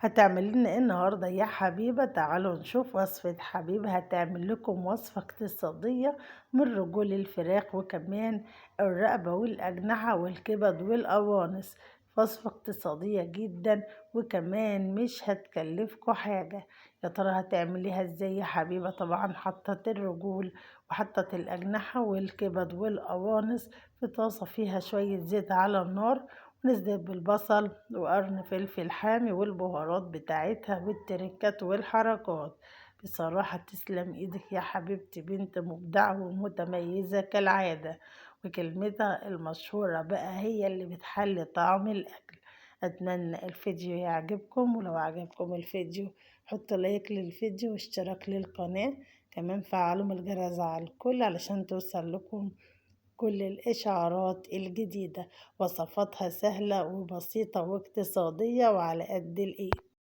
هتعمل لنا ايه النهارده يا حبيبة؟ تعالوا نشوف وصفة حبيبة هتعمل لكم وصفة اقتصادية من رجول الفراخ وكمان الرقبة والأجنحة والكبد والقوانص. وصفة اقتصادية جدا وكمان مش هتكلفكوا حاجة. يا ترى هتعمليها ازاي يا حبيبة؟ طبعا حطت الرجول وحطت الأجنحة والكبد والقوانص في طاسة فيها شوية زيت على النار، ونزلت بالبصل وقرن فلفل حامي والبهارات بتاعتها والتركات والحركات. بصراحة تسلم ايدك يا حبيبتي، بنت مبدعة ومتميزة كالعادة، وكلمتها المشهورة بقى هي اللي بتحلي طعم الأكل. أتمنى الفيديو يعجبكم، ولو عجبكم الفيديو حطوا لايك للفيديو واشتراك للقناة، كمان فعلوا الجرس على الكل علشان توصل لكم كل الإشعارات الجديدة. وصفاتها سهلة وبسيطة واقتصادية وعلى قد الإيد.